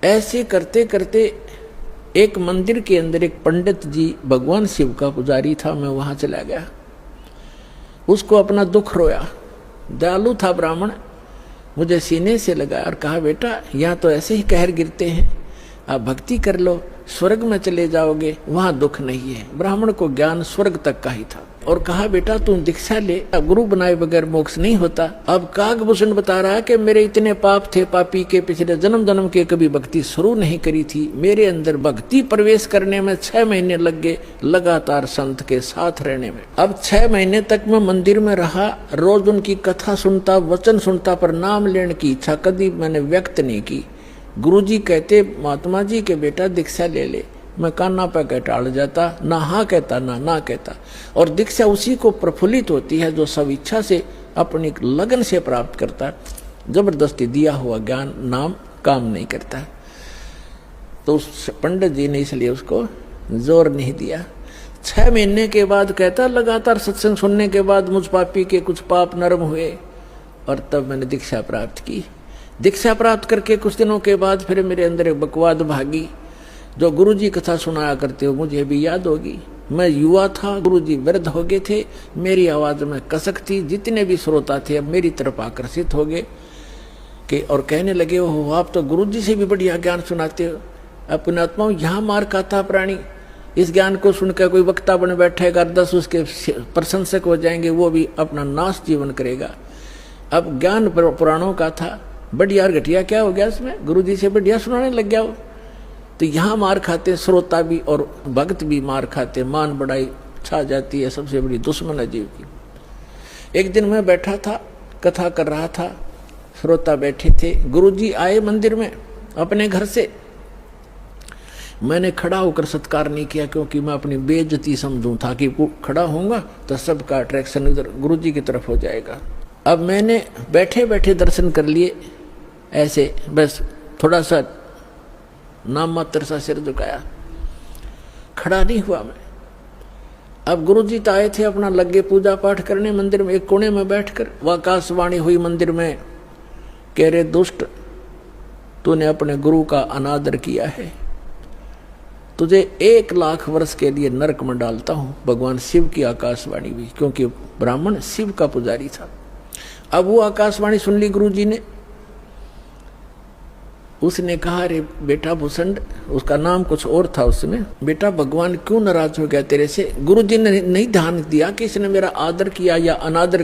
ऐसे करते करते एक मंदिर के अंदर एक पंडित जी भगवान शिव का पुजारी था, मैं वहां चला गया। उसको अपना दुख रोया। दयालु था ब्राह्मण, मुझे सीने से लगा और कहा, बेटा यहाँ तो ऐसे ही कहर गिरते हैं, आप भक्ति कर लो, स्वर्ग में चले जाओगे, वहां दुख नहीं है। ब्राह्मण को ज्ञान स्वर्ग तक का ही था। और कहा, बेटा तू दीक्षा ले, गुरु बनाए बगैर मोक्ष नहीं होता। अब कागभूषण बता रहा है कि मेरे इतने पाप थे, पापी के पिछले जन्म जन्म के कभी भक्ति शुरू नहीं करी थी। मेरे अंदर भक्ति प्रवेश करने में 6 महीने लग गए, लगातार संत के साथ रहने में। अब 6 महीने तक मैं मंदिर में रहा, रोज उनकी कथा सुनता, वचन सुनता, पर नाम लेने की इच्छा कभी मैंने व्यक्त नहीं की। गुरुजी कहते, महात्मा जी के बेटा दीक्षा ले ले। मैं कान्ना पे कह टाल जाता, ना हाँ कहता ना कहता। और दीक्षा उसी को प्रफुल्लित होती है जो सब इच्छा से अपनी लगन से प्राप्त करता है। जबरदस्ती दिया हुआ ज्ञान नाम काम नहीं करता। तो उस पंडित जी ने इसलिए उसको जोर नहीं दिया। 6 महीने के बाद कहता, लगातार सत्संग सुनने के बाद मुझ पापी के कुछ पाप नरम हुए और तब मैंने दीक्षा प्राप्त की। दीक्षा प्राप्त करके कुछ दिनों के बाद फिर मेरे अंदर एक बकवाद भागी। जो गुरुजी कथा सुनाया करते हो मुझे भी याद होगी। मैं युवा था, गुरुजी वृद्ध हो गए थे, मेरी आवाज में कसक थी। जितने भी श्रोता थे अब मेरी तरफ आकर्षित हो गए कि और कहने लगे, हो आप तो गुरुजी से भी बढ़िया ज्ञान सुनाते हो। अपने आत्माओं यहाँ मार खाता प्राणी, इस ज्ञान को सुनकर कोई वक्ता बन बैठेगा, 10 उसके प्रशंसक हो जाएंगे, वो भी अपना नाश जीवन करेगा। अब ज्ञान पुराणों का था, बढ़िया और घटिया क्या हो गया इसमें, गुरुजी से बढ़िया सुनाने लग गया वो। तो यहाँ मार खाते श्रोता भी और भक्त भी मार खाते, मान बढ़ाई छा जाती है, सबसे बड़ी दुश्मन है जीव की। एक दिन मैं बैठा था, कथा कर रहा था, श्रोता बैठे थे। गुरुजी आए मंदिर में अपने घर से। मैंने खड़ा होकर सत्कार नहीं किया क्योंकि मैं अपनी बेइज्जती समझूं था कि खड़ा होऊंगा तो सबका अट्रैक्शन इधर गुरुजी की तरफ हो जाएगा। अब मैंने बैठे बैठे दर्शन कर लिए, ऐसे बस थोड़ा सा नाम मात्र सा सिर झुकाया, खड़ा नहीं हुआ मैं। अब गुरुजी तो आए थे, अपना लगे पूजा पाठ करने मंदिर में। एक कोने में बैठकर वह आकाशवाणी हुई मंदिर में, कह रहे दुष्ट, तूने अपने गुरु का अनादर किया है, तुझे 1 लाख वर्ष के लिए नरक में डालता हूं। भगवान शिव की आकाशवाणी हुई, क्योंकि ब्राह्मण शिव का पुजारी था। अब वो आकाशवाणी सुन ली गुरुजी ने। उसने कहा, अरे बेटा भूषण, उसका नाम कुछ और था उसमें, बेटा भगवान क्यों नाराज हो गया तेरे से। गुरुजी ने नहीं ध्यान दिया कि इसने मेरा आदर किया या अनादर